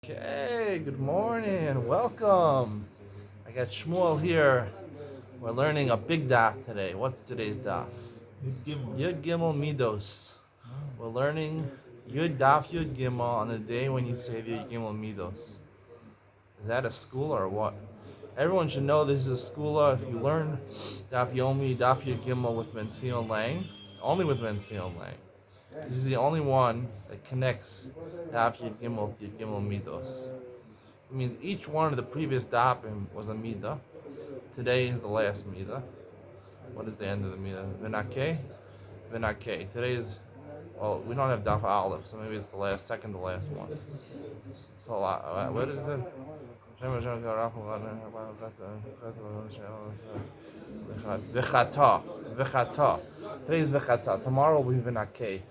Okay, good morning. Welcome. I got Shmuel here. We're learning a big daf today. What's today's daf? Yud Gimel. Yud Gimel Midos. Oh. We're learning Yud Daf Yud Gimel on the day when you say the Yud Gimel Midos. Is that a school or what? Everyone should know this is a schooler. If you learn Daf Yomi, Daf Yud Gimel with Menzion Lang, only with Menzion Lang. This is the only one that connects Daf Yud Gimel to Yud Gimel Midos. It means each one of the previous dapim was a midah. Today is the last midah. What is the end of the midah? Vinake? Vinake. Today is, well, we don't have daf aleph, so maybe it's the last, second to last one. So, what is it? V'chata. V'chata. Today is v'chata. Tomorrow will be vinake.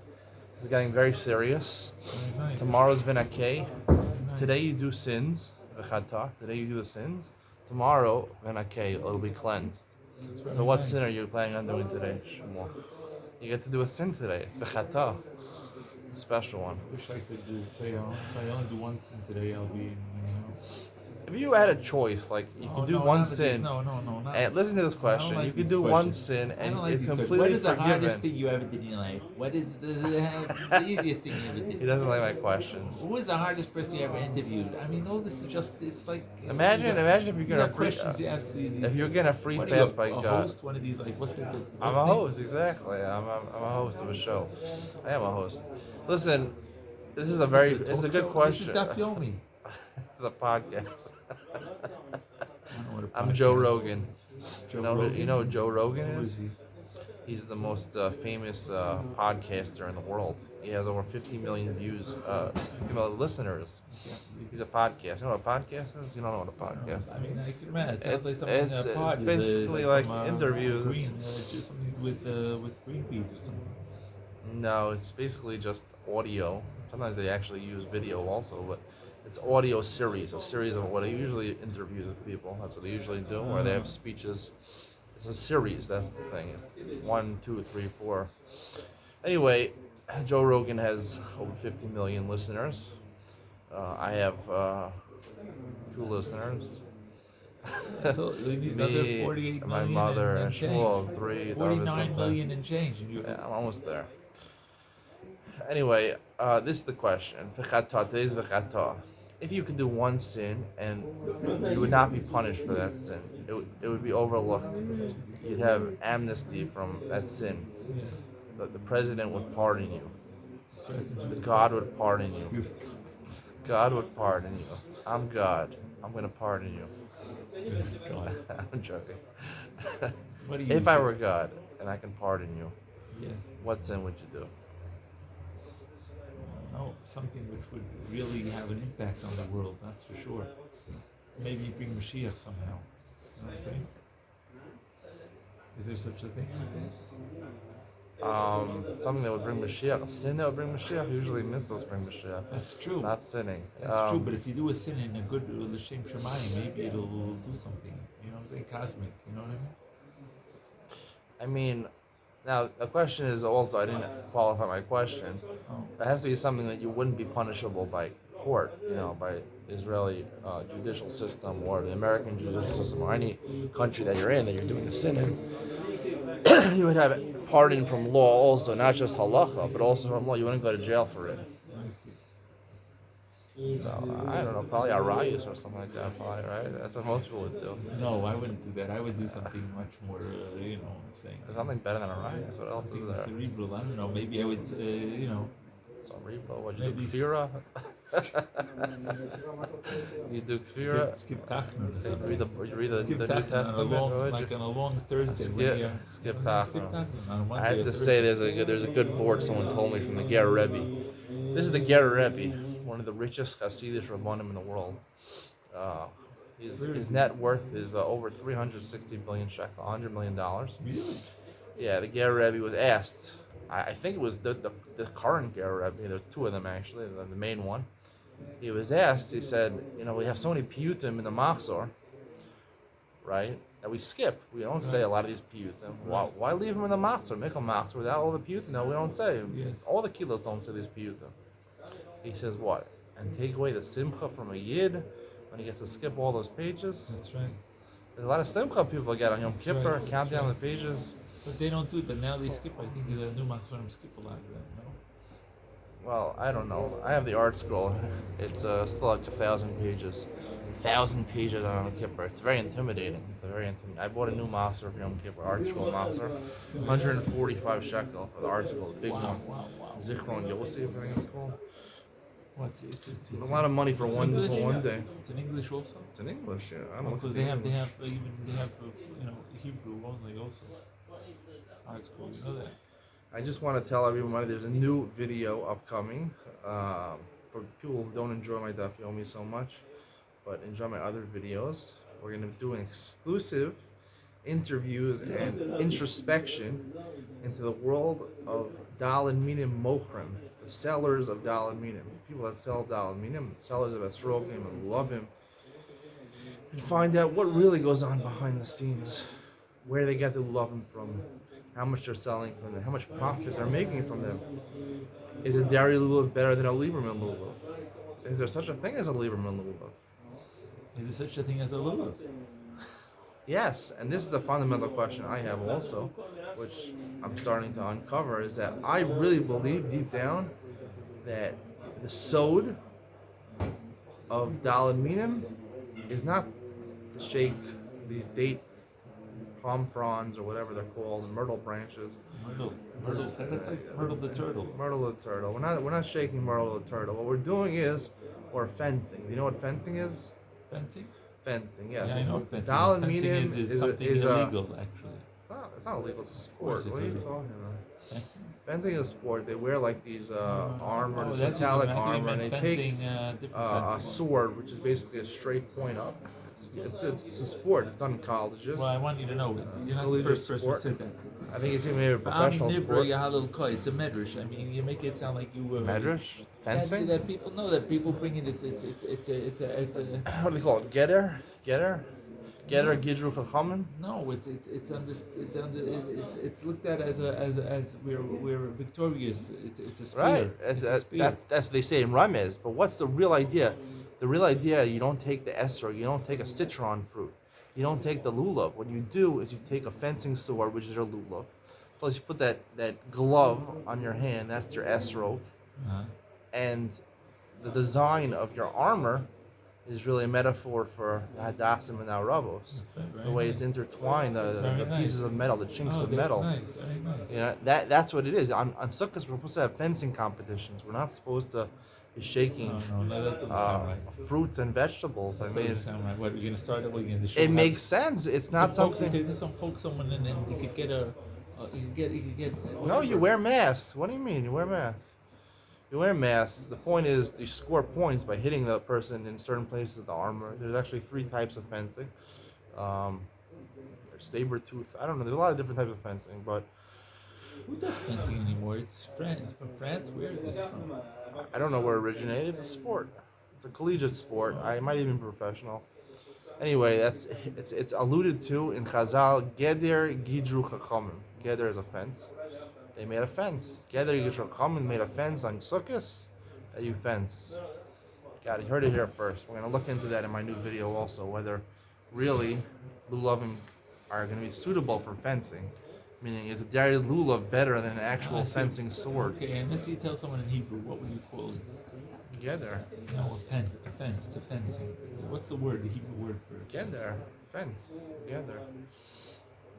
This is getting very serious. Nice. Tomorrow's vinake. Nice. Today you do sins, v'chata. Today you do the sins. Tomorrow, vinake, it'll be cleansed. So what sin are you planning on doing today, Shmuel? You get to do a sin today. It's v'chata, a special one. I wish I could say, if I only do one sin today, I'll be, If you had a choice, like you could do one sin, No. and listen to this question, like you could these do one questions. sin I and don't like it's these questions. completely What is the hardest forgiven. thing you ever did in your life? What is the easiest thing you ever He did? doesn't like my questions. Who was the hardest person you ever interviewed? I mean, all this is just, it's like... Imagine if you're getting a free, questions you ask if you're getting a free what pass are by you, a God. host? One of these, like, what's the... I'm a host, exactly. I'm a host of a show. I am a host. Listen, this is a it's a good question. This is Daf Yomi. It's a podcast. I don't know what a I'm podcast Joe is. Rogan. Rogan? You know who Joe Rogan Who is? is he? He's the most famous podcaster in the world. He has over 50 million views, 50 million listeners. He's a podcast. You know what a podcast is? You don't know what a podcast is. I mean, I can imagine. It sounds like It's something pod is, basically like from, interviews. Green, just something with Greenpeace or something. No, it's basically just audio. Sometimes they actually use video also, but it's audio series, a series of what they usually interviews with people. That's what they usually do, or they have speeches. It's a series. That's the thing. It's 1, 2, 3, 4. Anyway, Joe Rogan has over 50 million listeners. I have 2 listeners. So you need another Me, 48 my million mother, and Shmuel, change. 3. 49 million and change. And you Yeah, I'm almost there. Anyway, this is the question. V'chata, today's v'chata. If you could do one sin and you would not be punished for that sin, it would be overlooked. You'd have amnesty from that sin. Yes. The president would pardon you. President. The God would pardon you. God would pardon you. I'm God. I'm going to pardon you. God. I'm joking. What do you If I do? were God and I can pardon you, Yes. what sin would you do? No, something which would really have an impact on the world, that's for sure. Maybe bring Mashiach somehow. You know what I'm saying? Is there such a thing like that? Something that would bring Mashiach. Sin that would bring Mashiach. Usually mitzvahs bring Mashiach. That's true. Not sinning. That's true, but if you do a sin in a good L'Shem Shemayim, maybe it'll do something. You know what I'm saying? Cosmic. You know what I mean? Now the question is also, I didn't qualify my question. Oh. It has to be something that you wouldn't be punishable by court, by Israeli judicial system or the American judicial system or any country that you're in that you're doing a sin in. You would have pardon from law also, not just halacha, but also from law. You wouldn't go to jail for it. I see. So I don't know, probably arayus or something like that, probably, right? That's what most people would do. No, I wouldn't do that. I would do something much more, I'm saying. There's nothing better than arayus. What else is Something there? cerebral. I don't know. Maybe I would, Cerebral. What you do? Maybe- Kfira? You do kfira? skip Tachnun. You read the Skip New Tachnun Testament? on Would like you? on a long Thursday. Skip Tachnun. Skip Tachnun on a Monday I have or to Thursday. say, there's a good word someone told me from the Ger Rebbe. This is the Ger Rebbe, one of the richest Hasidic Rabbanim in the world. His net worth is over 360 billion shekel, $100 million. Really? Yeah, the Ger Rebbe was asked. I think it was the current Ger Rebbe. There's 2 of them actually, the main one. He was asked. He said, we have so many piyutim in the Machzor, right? That we skip. We don't say a lot of these piyutim. Why leave them in the Machzor? Make a Machzor without all the piyutim. No, we don't say. Yes. All the kilos don't say these piyutim. He says what? and take away the simcha from a yid when he gets to skip all those pages. That's right. There's a lot of simcha people get on Yom That's Kippur, right, count that's down right. the pages. But they don't do it. But now they skip. I think the new Maxorim skip a lot of that. No. Well, I don't know. I have the art scroll. It's still like 1,000 pages. 1,000 pages on Yom Kippur. It's very intimidating. It's a very intimidating. I bought a new master for Yom Kippur, art scroll master. 145 shekel for the art scroll, the big Wow, one. wow, wow. Zichron Yosef, I think it's called. What's A lot of money for one day. It's in English also. It's in English, yeah. I don't Because they have Hebrew only also. Art school, you know that. I just want to tell everybody there's a new video upcoming. For the people who don't enjoy my Daf Yomi so much, but enjoy my other videos. We're going to do an exclusive interviews and introspection into the world of Dal and Minim Mochrim, the sellers of Dal and Minim, people that sell Dal and Minim, sellers of Esrogim and love him, and find out what really goes on behind the scenes, where they get the lovim from, how much they're selling from them, how much profit they're making from them. Is a dairy lulav better than a Lieberman lulav? Is there such a thing as a Lieberman lulav? Is there such a thing as a lulav? Yes, and this is a fundamental question I have also, which I'm starting to uncover, is that I really believe deep down that the sod of Dal and Minim is not to shake these date palm fronds or whatever they're called, myrtle branches. That's like Myrtle the turtle. Myrtle the turtle. We're not shaking Myrtle the turtle. What we're doing is we're fencing. Do you know what fencing is? Fencing? Fencing, Yeah, yes. I know fencing. Dal and Fencing Minim is something illegal, actually. It's not illegal. It's a course sport. it's What are you illegal. talking about? Fencing? Fencing is a sport. They wear like these armor, this that's metallic different. I thought you armor, and meant they fencing, take different a fencing. sword, which is basically a straight point up. It's a sport. It's done in colleges. Well, I want you to know, you're not the collegiate first person who sport. said that. I think it's even maybe a But professional sport. It's a medrash. I mean, you make it sound like you were Medrash? Fencing? That people know that people bring it. It's a What do they call it? Getter, Gidru Chachamim. no. It's looked at as we're victorious. It's a spear. Right. It's a That's spear. that's what they say in Ramez. But what's the real idea? The real idea, you don't take the esrog, you don't take a citron fruit, you don't take the lulav. What you do is you take a fencing sword, which is your lulav, plus you put that glove on your hand, that's your esrog, Uh-huh. and the design of your armor is really a metaphor for the hadassim and aravos. Very The way nice. it's intertwined, the very pieces nice. of metal, the chinks Oh, of that's metal. nice. Very nice. You know, that's what it is. On Sukkot, we're supposed to have fencing competitions. We're not supposed to be shaking No, that doesn't sound right. fruits and vegetables. I That mean, doesn't sound right. What, are you going to start it? What, are you going to show it makes sense. It's not something. You could poke someone and then you could get you could get. No, you wear masks. What do you mean? You wear masks. You wear masks. The point is, you score points by hitting the person in certain places of the armor. There's actually 3 types of fencing. There's saber tooth. I don't know. There's a lot of different types of fencing, but Who does fencing anymore? It's France. From France? Where is this from? I don't know where it originated. It's a sport. It's a collegiate sport. I might even be professional. Anyway, it's alluded to in Chazal. Geder Gidru Chachamim. Geder is a fence. They made a fence. Geder Gidru Chachamim made a fence on Sukkot. That you fence. God, you heard it here first. We're gonna look into that in my new video also. Whether really lulavim are going to be suitable for fencing. Meaning, is a dairy lulav better than an actual fencing sword? Okay, and let's see, tell someone in Hebrew, what would you call it? Geder. No, a fence, to fencing. What's the word, the Hebrew word for it? Geder. Fence. Geder.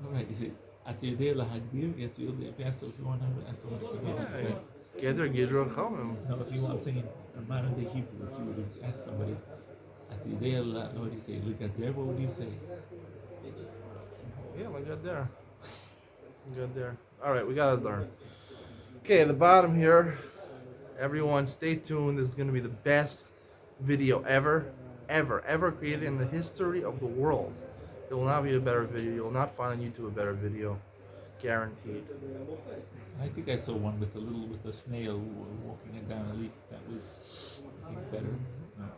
All right, you say, at your day lahagdir, if you ask if you want to ask someone if Yeah. fence. Geder Gidru Chachamim. No, if you want, I'm saying, in modern day Hebrew, if you would ask somebody, at your day, what do you say, look at there, what would you say? Yeah, like good there. Good there. All right, we gotta learn. Okay, at the bottom here, everyone, stay tuned. This is gonna be the best video ever created in the history of the world. There will not be a better video. You will not find on YouTube a better video, guaranteed. I think I saw one with a snail walking it down a leaf. That was, I think, better.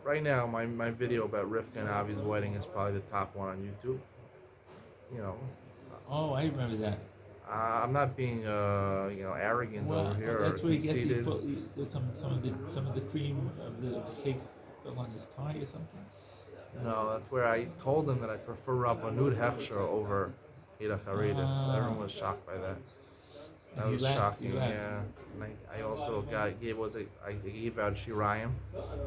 Right now, my video about Rivka and Avi's wedding is probably the top one on YouTube. You know, Oh, I remember that. I'm not being, arrogant over Well, here or that's where you get conceited. some of the cream of the cake fell on his tie or something. No, that's where I told them that I prefer Rabbanut Hechsher over Hira Charidis. Everyone Ah, was shocked by that. and That was you shocking, laughed. yeah. And I also I gave out Shirayim.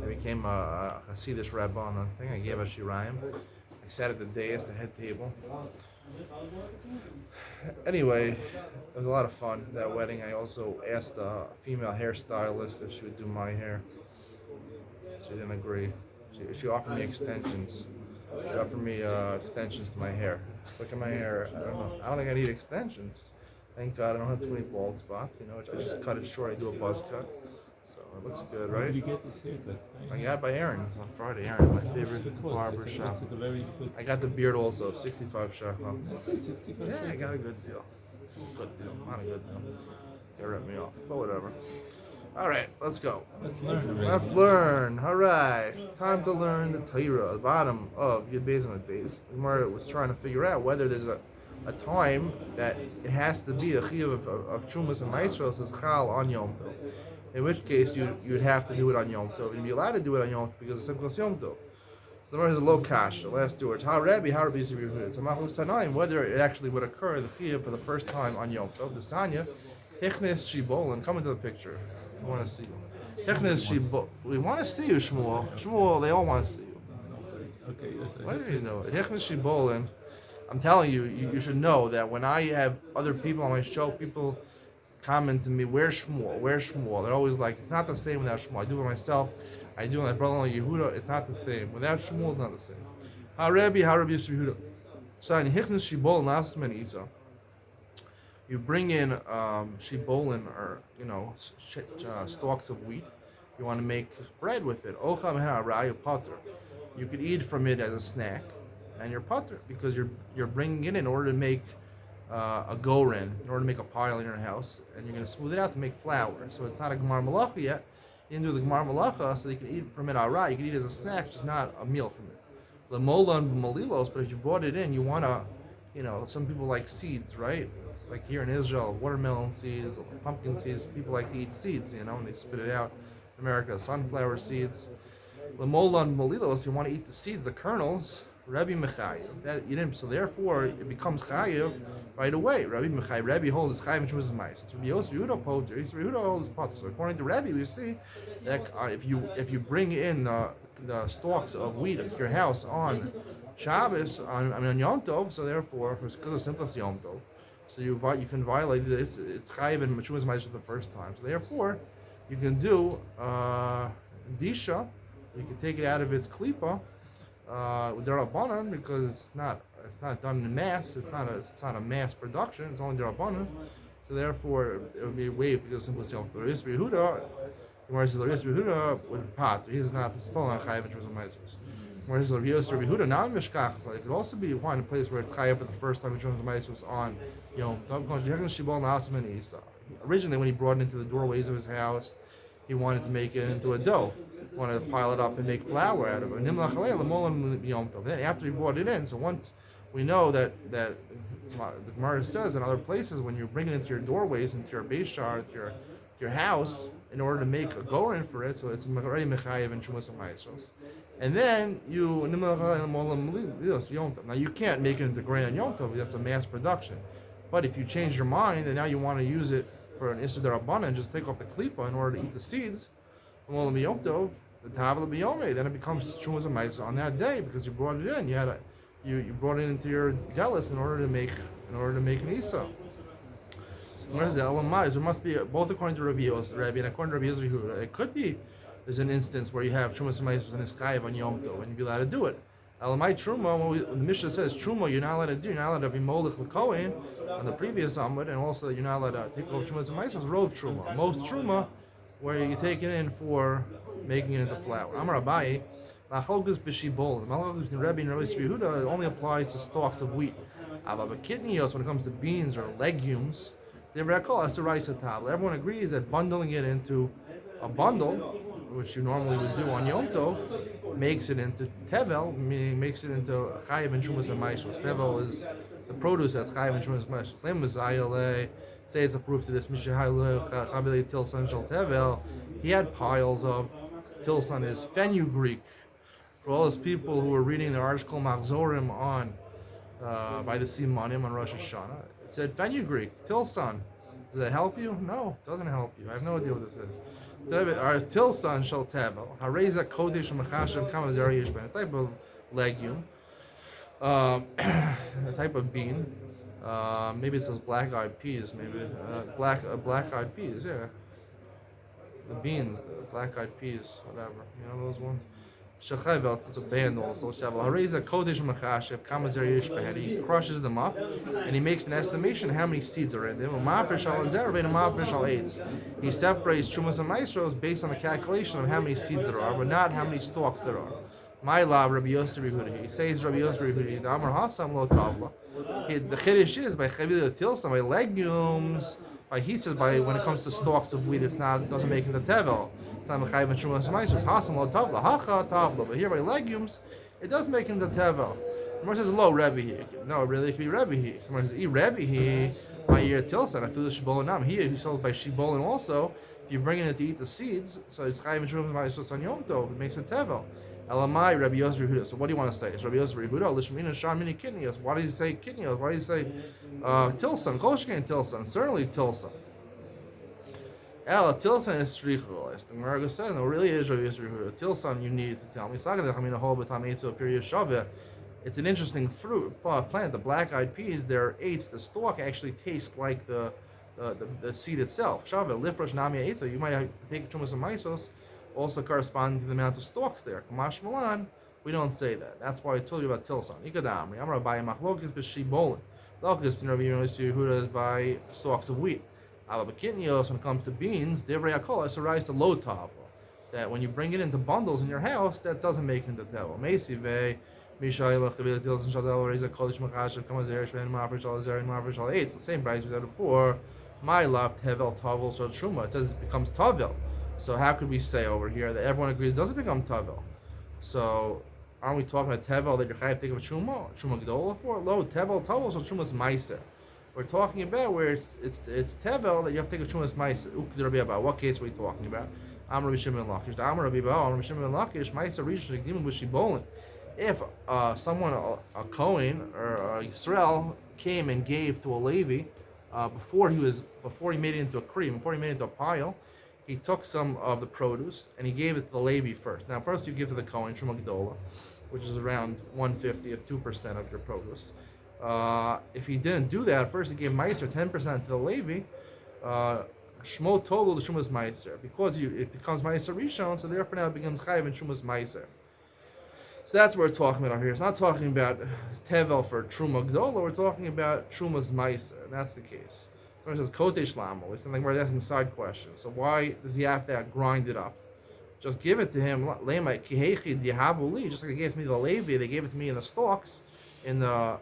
I became a Hasidic rabbi on the thing. I gave out Shirayim. I sat at the dais, the head table. Anyway, it was a lot of fun, that wedding. I also asked a female hairstylist if she would do my hair. She didn't agree. She offered me extensions. She offered me extensions to my hair. Look at my hair. I don't know. I don't think I need extensions. Thank God I don't have too many bald spots. I just cut it short. I do a buzz cut. So it looks good, Where right? did you get this haircut? I got it by Aaron's on Friday. Aaron, my How much favorite did it cost? barber shop. Looks like a very good. I got the beard also, 65 shekel. That's it, 65 Yeah, I shekels. got a good deal. Good deal. Not a good deal. They ripped me off, but whatever. All right, let's go. Let's learn already. Let's learn. All right, it's time to learn the Torah, the bottom of Yud Beis and Beis. The Gemara was trying to figure out whether there's a time that it has to be a chiyuv of Chumas and Maisros says Chal on Yom Tov. In which case you'd have to do it on Yom Tov. You'd be allowed to do it on Yom Tov because it's Simchas Yom Tov. So the Gemara has a low kash. The last two words. How Rabbi Yisrael Yehuda. It's a machlokes tanaim whether it actually would occur the chiyuv for the first time on Yom Tov. The Sanya, Hichnes Shibolin. Come into the picture. I want to see you. Hichnes Shibol. We want to see you, Shmuel. Shmuel, they all want to see you. Okay, yes. Why do you know it? Hichnes Shibolin. I'm telling you, you should know that when I have other people on my show, people comment to me, "Where's Shmuel? Where's Shmuel?" They're always like, "It's not the same without Shmuel." I do it myself. I do it with my brother-in-law Yehuda. It's not the same without Shmuel. It's not the same. How Rabbi Yisrael Yehuda. So in Hichnes Shibol Nasas Men Isa, you bring in shibolin or stalks of wheat. You want to make bread with it. Ocham ha'arayu pater. You could eat from it as a snack, and you're pater because you're bringing it in order to make a goren, in order to make a pile in your house, and you're going to smooth it out to make flour. So it's not a gemar malacha yet. You didn't do the gemar malacha, so you can eat from it ara. You can eat it as a snack, just not a meal from it. The mola and malilos, but if you brought it in, you want to, some people like seeds, right? Like here in Israel, watermelon seeds, pumpkin seeds. People like to eat seeds, and they spit it out. In America, sunflower seeds. Lamola and malilos, you want to eat the seeds, the kernels. Rabbi Mechayev. That you didn't. So therefore, it becomes chayev right away. Rabbi Mechayev. Rabbi holds chayev and chooses mice. So Rabbi Yosef Yehuda poter. Yehuda holds poter. So according to Rabbi, we see that if you bring in the stalks of wheat into your house on Shabbos, on Yom Tov, so therefore, because of simplest Yom Tov, so you can violate it. It's chayiv and machumas ma'is for the first time. So therefore, you can do disha. You can take it out of its klipa with derabanan because it's not done in mass. It's not a mass production. It's only derabanan. So therefore, it would be waived because simplest Yom Tov. Rabbi Yehuda, whereas Rabbi Yehuda would pat. He's still not chayiv and machumas ma'is. Whereas Rabbi Yosef, Rabbi Yehuda, now in Mishkach, it could also be one place where it's chayav for the first time machumas ma'is was on Yom Tov. Originally, when he brought it into the doorways of his house, he wanted to make it into a dough. He wanted to pile it up and make flour out of it. Then after he brought it in, so once we know that the Gemara says in other places, when you bring it into your doorways, into your beishar, into your house, in order to make a goren for it, so it's already mechayev and shumas and ma'asos. And then now you can't make it into grain on Yom Tov, that's a mass production. But if you change your mind and now you want to use it for an Issa D'Rabbanan and just take off the klipa in order to eat the seeds, the Yom Tov, the Tavel B'Yomei, then it becomes Shumas and Ma'is on that day because you brought it in. You brought it into your delis in order to make an Issa. So where's the Elamai? There must be both according to Rabbi and according to Rabbi Yehuda. It could be there's an instance where you have Shumas and Ma'is and Iskayev on Yom Tov and you'd be allowed to do it. Elamai Truma, the Mishnah says Truma, you're not allowed to do. You're not allowed to be Molech L'Kohen on the previous Amud, and also that you're not allowed to take off Shumas and Ma'is. Rov Truma. Most Truma, where you take it in for making it into flour. Amar Abaye, Machlokes b'shibol. Machlokes in Rebbe and Rabbi Yehuda only applies to stalks of wheat. But kitnios, when it comes to beans or legumes, everyone agrees that bundling it into a bundle, which you normally would do on Yom Tov, makes it into tevel, meaning makes it into chayiv and shumas and ma'asos. Tevel is the produce that's chayiv and shumas maiser. Claim is ayale. Say it's a proof to this. Tilson shel tevel. He had piles of tilson is fenugreek. For all those people who were reading the article Machzorim on by the Simanim on Rosh Hashanah, it said fenugreek, tilson. Does that help you? No, it doesn't help you. I have no idea what this is. Our tilson shel tevel. Hareza kodesh mechashem kama zera yishben. A type of legume, a type of bean. Maybe it says black-eyed peas. Maybe black-eyed peas. Yeah, the beans, the black-eyed peas, whatever. You know those ones. Shechayvel, it's a band also. Hareza kodesh mechashem kama zera yishben. He crushes them up, and he makes an estimation of how many seeds are in them. He separates Trumas and Maestros based on the calculation of how many seeds there are, but not how many stalks there are. My love, Rabbi Yosef Rehudi. He says Rabbi Yosef Rehudi, the Amar Hasam lo tavla. The chiddush is by chavila tilsa, by legumes. By he says by when it comes to stalks of wheat, doesn't make it the tevel. It's not mechayiv and Trumas and Maestros. Hasam lo tavla, hacha tavla. But here by legumes, it does make him the tevel. Someone says lo Rebbe he. No, really, it could be Rebbe he. Someone says Rebbe he. My ear tilson, I feel the shibolinam. He sells by shibolin also. If you're bringing it to eat the seeds, so it's chayiv and Trumas and Maestros on Yom Tov. It makes it tevel. Elamai Rabbi Yosef Rehuda. So what do you want to say? Is Rabbi Yosef Rehuda? Lishmina Shamini Kidneys. Why does he say kidneys? Why does he say tilson? Kolshkein tilson. Certainly tilson. Ela tilson is shrichulis. The Gemara says no, really it is Rabbi Yosef Rehuda. Tilson you need to tell me. It's an interesting plant. The black-eyed peas, their eights, the stalk actually tastes like the seed itself. Shava lifrosh nami either. You might have to take chumas and maisos, also corresponding to the amount of stalks there. Kamash Milan, we don't say that. That's why I told you about tilson. Ikadamri. I'm Rabbi Machlokis b'shibolin. Lokis b'nei Rabbi Yosef Yehuda is by stalks of wheat. Alabakinios, when it comes to beans, divrei akol is a rice to low tava. That when you bring it into bundles in your house, that doesn't make it into tevel. Meisive. The same price we said before. My love tevel tavel shel truma. It says it becomes tavel. So how could we say over here that everyone agrees it doesn't become tavel? So aren't we talking about tevel that you're chayav take of a truma gdola for? Lo tevel tavel shel truma's meiser. We're talking about where it's tevel that you have to take a truma's meiser. About what case are we talking about? Amar Rabbi Shimon ben Lakish. The Amar Rabbi Shimon ben Lakish meiser rishon shekdimu b'shibolin. If someone, a Kohen or a Yisrael, came and gave to a Levi before he made it into a cream, before he made it into a pile, he took some of the produce and he gave it to the Levi first. Now, first you give to the Kohen Truma Gdola, which is around 1/50 2% of your produce. If he didn't do that, first he gave Meiser 10% to the Levi. Shmo Tolu the Shumas Meiser, because it becomes Meiser Rishon, so therefore now it becomes Chayiv and Shumas Meiser. So that's what we're talking about here. It's not talking about tevel for truma gdola. We're talking about truma's meiser, and that's the case. Someone says kotesh lamol. It's something we're asking side questions. So why does he have to grind it up? Just give it to him. Just like they gave it to me the Levi, they gave it to me in the stalks, in the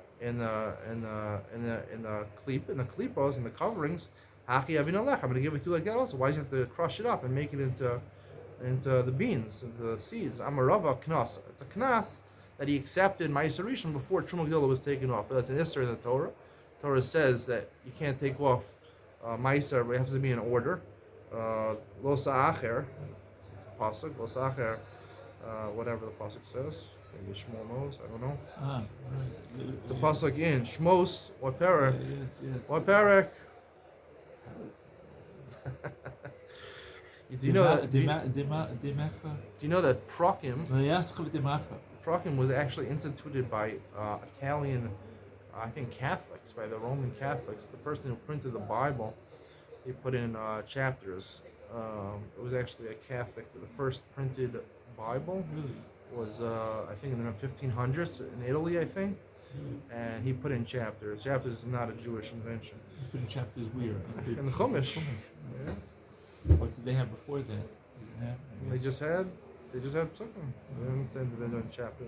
klipos, in the coverings. I'm going to give it to you like that also. Why do you have to crush it up and make it into the beans, into the seeds? Amarava knas. It's a knas that he accepted Ma'aser Rishon before Truma Gdola was taken off. That's an Isser in the Torah. The Torah says that you can't take off Ma'aser, but it has to be in order. Lo sa'acher. It's a pasuk. Lo sa'acher. Whatever the pasuk says. Maybe Shmuel knows. I don't know. Right. It's a pasuk in Shmos. What parak? Yes. What parak? Do you know that? Do you know that Prakim was actually instituted by Italian, I think Catholics, by the Roman Catholics. The person who printed the Bible, they put in chapters. It was actually a Catholic. The first printed Bible was, I think, in the 1500s in Italy, I think. And he put in chapters. Chapters is not a Jewish invention. He put in chapters where? In the Chumash. Yeah. What did they have before that? They just had something. They didn't say the chapter.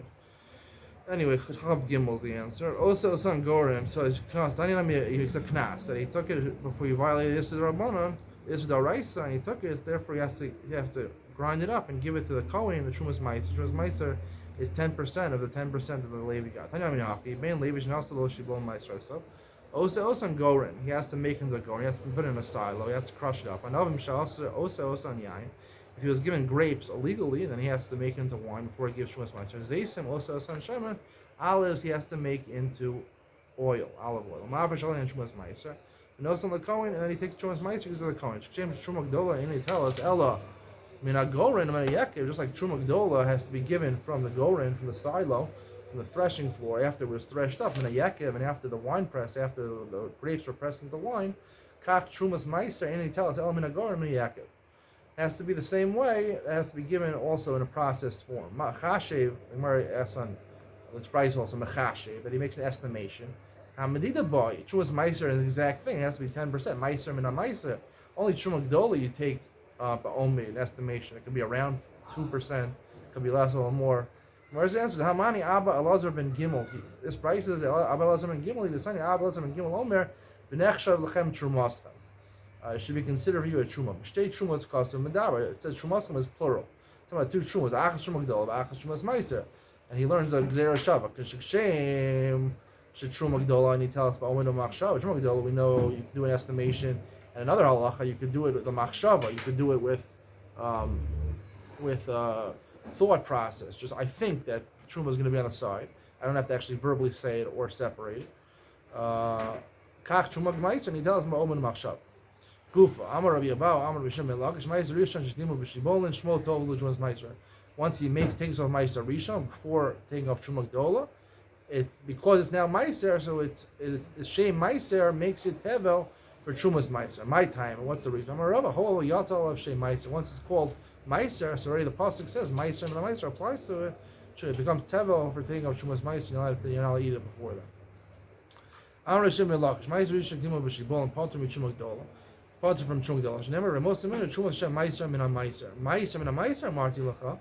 Anyway, Chav Gimel's the answer. Also, son Goren. So it's knas. It's a knas that he took it before he violated this is Rabbanon. This is the Raisa, and he took it. Therefore, he has to grind it up and give it to the Kohen, the Trumas Meiser. Trumas Meiser is 10% of the 10% of the Levi got. Tanya Minaki, Ben Levi Shnasta Lo Shibon Maestro. Osa Osan Gorin, he has to make him the Gorin, he has to put it in a silo, he has to crush it up. Anavim Shasa Osa Osan Yain. If he was given grapes illegally, then he has to make into wine before he gives Shumas Maestro. Zaysim Osa Osan Shemen, olives he has to make into oil, olive oil. Ma'avar Shalai and Shumas Maestro. And Osan the Kohen, and then he takes Shumas Maestro because of the Kohen. Shem Shumak Dola, and they tell us, Ella. Mina Gorin, Mina Yakiv, just like Truma Gdola has to be given from the Gorin, from the silo, from the threshing floor, after it was threshed up, Mina Yakiv, and after the wine press, after the grapes were pressed into wine, Kach Trumas Meiser, and he tells us, El Mina Gorin, Mina Yakiv. It has to be the same way, it has to be given also in a processed form. Machashev, the Gemara asks on, it's price also, Machashev, that he makes an estimation. Hamadida boy, Trumas Meiser is the exact thing, it has to be 10%. Meiser, Mina Meiser. Only Truma Gdola you take only an estimation. It could be around 2%, it could be less or more. Whereas the answer is Hamani Abba Elazar ben Gimel. This price is Abba Elazar ben Gimel. The son Abba Elazar ben Gimel Omer V'nechshav lechem trumaschem. It should be considered for you a truma. Shtei trumas custom medaber. It says trumaschem is plural. It's talking about two trumas. Achas truma gdola, achas trumas meiser. And he learns a gzera shava. K'shkshem shetruma gdola, and he tells us about omenu machshava. Truma gdola, we know you can do an estimation. And another halacha, you could do it with the machshava. You could do it with thought process. Just I think that truma is going to be on the side. I don't have to actually verbally say it or separate it. Kach truma g'maiser, and he tells me omen machshava. Gufa, Amar Rabbi Abau, Amar B'Shem Melakish Meiser Rishon Shdimu B'Shibolin Shmo Tov L'Jumas Meiser. Once he takes off Meiser Rishon before taking off Truma Gdola, because it's now Meiser, so it's Shem Meiser makes it Tevel for Trumas Meiser. My time. And what's the reason? Amar Rabbi Hol Yatal of Shem Meiser. Once it's called Meiser, so already the pasuk says Meiser and the Meiser applies to it. Should it become Tevel for taking off Trumas Meiser? You're not allowed to eat it before that. Amar Hashem Melakish Meiser Rishon Shdimu B'Shibolin Potter Mitruma Gdola. Potter from Truma Gdola. Never most of them Truma Shem Meiser Min Meiser. Meiser Min Meiser Marti Lacha.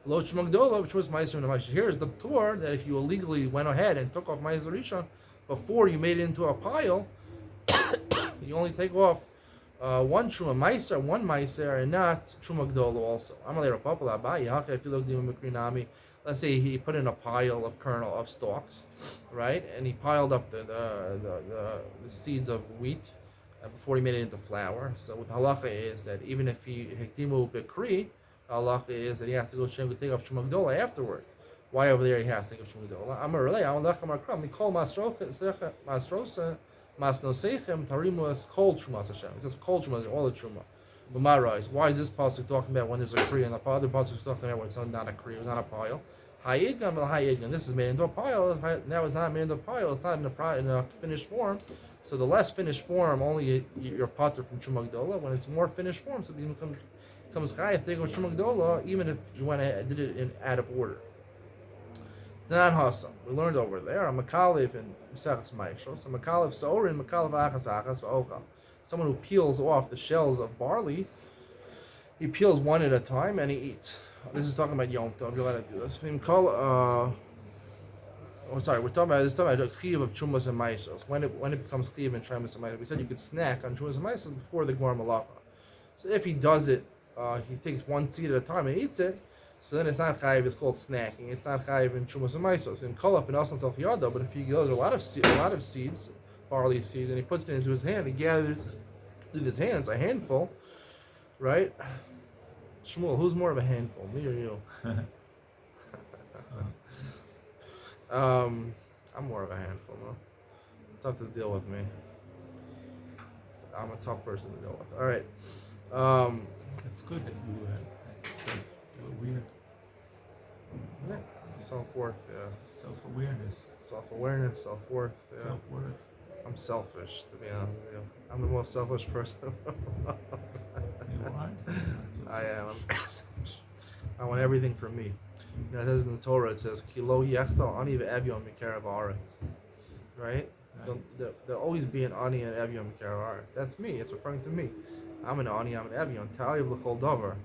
Lo Truma Gdola, which was Meiser Min Meiser. Here's the Torah that if you illegally went ahead and took off Meiser Rishon before you made it into a pile, you only take off one Truma Meiser, one Meiser, and not Truma Gdola also. Amalei Rapapala Abayi Haka Filog Dima Mikrinami. Let's say he put in a pile of kernel of stalks, right? And he piled up the seeds of wheat before he made it into flour. So what halacha is that even if he hektimu bekri, halacha is that he has to go take off Truma Gdola afterwards. Why over there he has to take off Truma Gdola? Amar Relay, Amalech Amar Kram, Mikol Masrosa Masnosechem Tarimus Kol Truma Hashem. It says Kol Truma, all the Truma. B'mara is, why is this pasuk talking about when there's a kri, and the other pasuk is talking about when it's not a kri, it's not a pile? Hayidgan al hayidgan. This is made into a pile. Now it's not made into a pile. It's not in a finished form. So the less finished form, only you're potter from Truma Gdola. When it's more finished form, so it becomes chayef. They go Truma Gdola, even if you went ahead and did it in out of order. Then Hassam, we learned over there. A makalev in Mesachas Ma'ishos. So makalev saorin, makalev achas achas va'ochal. Someone who peels off the shells of barley, he peels one at a time and he eats. This is talking about Yom Tov. You're allowed to do this. We're talking about a chiv of Trumas and Maisos. When it becomes chiv and Trumas and Maisos, we said you could snack on Trumas and Maisos before the Gemara Malacha. So if he does it, he takes one seed at a time and eats it. So then it's not chayiv. It's called snacking. It's not chayiv in Trumas and Maisos. In Kolaf and also Tel Yada. But if he does a lot of seeds, barley seeds, and he puts it into his hand, he gathers in his hands a handful, right? Shmuel, who's more of a handful, me or you? I'm more of a handful, no? It's tough to deal with me. I'm a tough person to deal with. All right. It's good that you self-aware. Yeah. Self-worth, yeah. Self-awareness. Self-awareness, self-worth, yeah. Self-worth. I'm selfish, to be honest with you. I'm the most selfish person. You are? I am. I'm selfish. I want everything for me. You know, it says in the Torah, it says, Kilo yechtal ani ve'evyon mikarav haaretz. Right? There'll always be an ani and evyon mikarav haaretz. That's me. It's referring to me. I'm an ani, I'm an evyon. Ta'ayiv l'chol davar.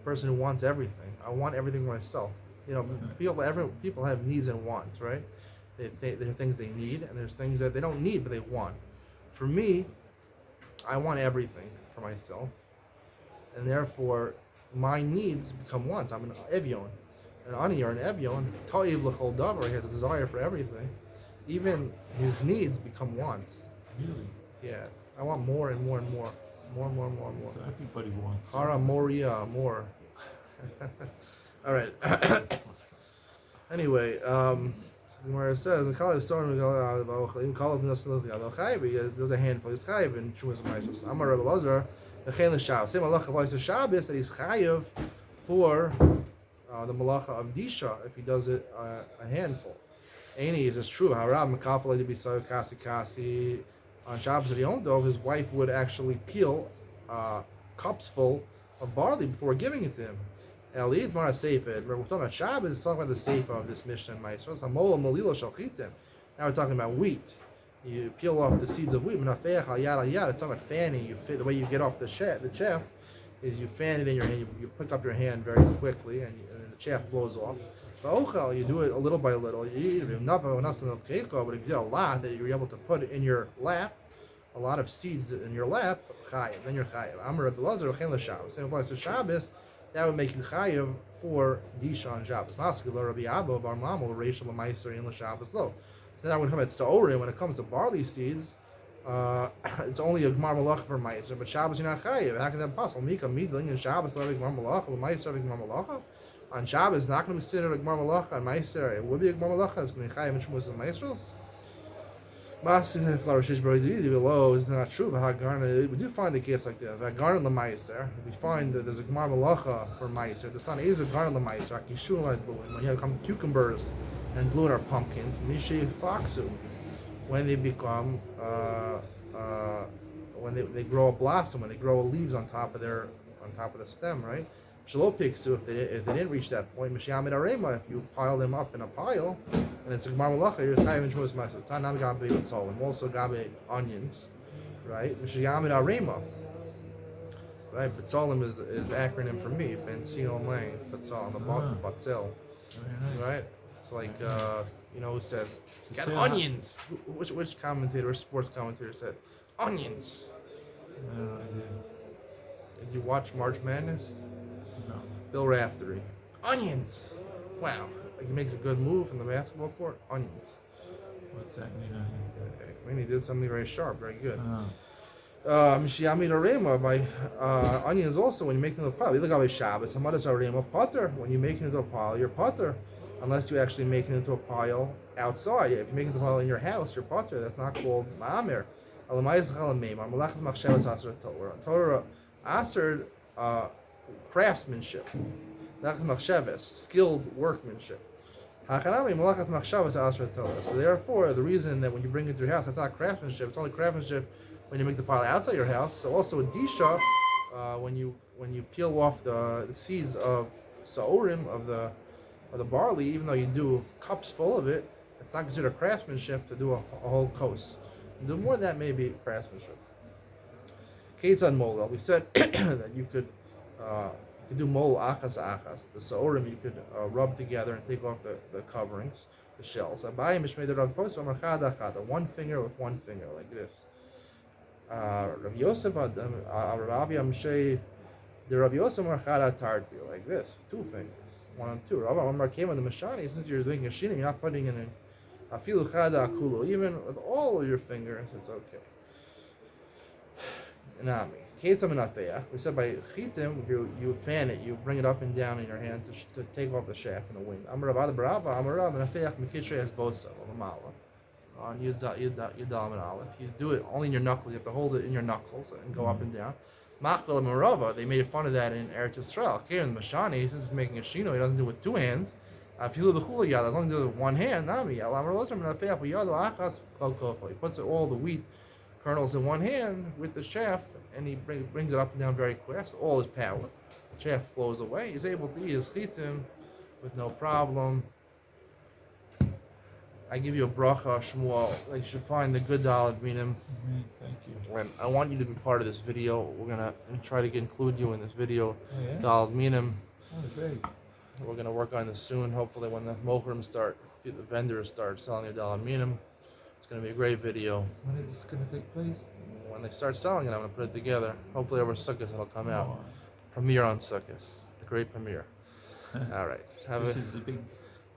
Person who wants everything. I want everything for myself. You know, people have needs and wants, right? There are things they need, and there's things that they don't need, but they want. For me, I want everything for myself, and therefore, my needs become wants. I'm an evyon. an ani or an evyon, toiv l'chol davar, he has a desire for everything. Even his needs become wants. Really? Yeah, I want more and more and more, more and more and more and more. So everybody wants. Hara moria, more. All right. Anyway, where it says, "Kol storm kol there's a handful. He's chayiv in Shumas Ma'asos. Amar Rebbe Lazar, the chen l'shav. Same halacha applies to Shabbos that he's chayiv for the malacha of disha if he does it a handful. Any is true. Harab mekafel to be so kasi on Shabbos of Yom Tov, his wife would actually peel cups full of barley before giving it to him. Elid Mara Seifed. We're talking about Shabbos. It's talking about the Seifa of this Mishnah and Ma'asos. Hamola Malila Shalchitim. Now we're talking about wheat. You peel off the seeds of wheat. Menafeach al yad al yad. It's talking about fanning. You the way you get off the chaff is you fan it in your hand. You pick up your hand very quickly, and the chaff blows off. Ba'ochel, you do it a little by little. You eat it. But if you did a lot that you're able to put in your lap, a lot of seeds in your lap, chayiv. Then you're chayiv. Amar Rebbe Lazar chen l'Shabbos. Same applies to Shabbos. That would make you chayiv for disha on Shabbos. Maskula Rabbi Abba Bar Mamul Reish L'Maiser in L'Shabbos Lo. So now when it comes to Orim, when it comes to barley seeds, it's only a Gmar Malach for Maiser, but Shabbos you're not chayiv. How can that be possible? Mika Midling in Shabbos Levi Gmar Malach L'Maiser Gmar Malacha. On Shabbos, it's not going to be considered a Gmar Malacha. On Maiser, it would be a Gmar Malacha. It's going to be chayiv in Shmuz and Maisros. Below is not true. We do find the case like that. We find that there's a Gemara Malacha for Meiser. The son is a Garna Meiser. When you have cucumbers and blue are pumpkins, Mishi Foxu. When they become, when they grow a blossom, when they grow leaves on top of the stem, right? Shalopiksu, if they didn't reach that point, Mishiyamid Arema, if you pile them up in a pile, and it's a Gemara Malacha, you're chayiv in Shmos Ma'asos. Tanam Gabe Batzolim, also Gabe onions, right? Mishiyamid Arema, right? Batzolim is acronym for me, Ben Sion Lang, Batzolim, the Batzel, right? It's like who says he's got onions. Which commentator, sports commentator said onions? No idea. Did you watch March Madness? No. Bill Raftery. Onions. Wow. Like he makes a good move from the basketball court. Onions. What's that mean? I mean, he did something very sharp, very good. Oh. Mishiyamid Arema by onions also when you make them a pile. You look at Shabbos. Hamadas Arema Potter. When you make it into a pile, you're Potter. Unless you actually make it into a pile outside. If you make it into a pile in your house, you're Potter. That's not called Ma'amer. Torah Aser craftsmanship. Skilled workmanship. So therefore, the reason that when you bring it to your house, that's not craftsmanship. It's only craftsmanship when you make the pile outside your house. So also a disha, when you peel off the seeds of saorim of the barley, even though you do cups full of it, it's not considered craftsmanship to do a whole kos. Do more than that, maybe craftsmanship. Ketzad molel. We said that you could do mol achas achas. The saorim you could rub together and take off the coverings, the shells. One finger with one finger, like this. Rav Yosef, Rav Yamshei, the Rav Yosef marchada tarti, like this, two fingers, one and two. Rav Amar came on the mashani. Since you're doing a shina, you're not putting in a afilu chada akulu. Even with all of your fingers, it's okay. Nami. We said by chitim, you fan it, you bring it up and down in your hand to take off the shaft in the wind. On Yudal and Aleph, you do it only in your knuckles. You have to hold it in your knuckles and go up and down. Machal and Marava, they made fun of that in Eretz Yisrael. Okay, in the Mashani, since he's making a shino, he doesn't do it with two hands. As long as he does it with one hand, he puts all the wheat kernels in one hand with the shaft, and he brings it up and down very quick. So all his power. The shaft blows away. He's able to eat his chitim with no problem. I give you a bracha, Shmuel, that you should find the good Daled Minim. Thank you. And I want you to be part of this video. We're going to try to include you in this video. Oh, yeah? Daled Minim. Oh, great. We're going to work on this soon. Hopefully when the Mochrim the vendors start selling their Daled Minim, it's going to be a great video. When is this going to take place? When they start selling it, I'm going to put it together. Hopefully over Sukkot it'll come out. Premiere on Sukkot. The great premiere. All right. Have This a is the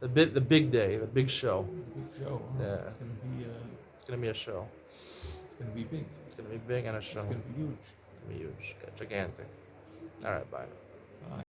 big, the big day, the big show. big show. Huh? Yeah, it's gonna be a show. It's gonna be big. It's gonna be big and a It's show. gonna be huge. It's gonna be huge, gigantic. All right, bye. Bye.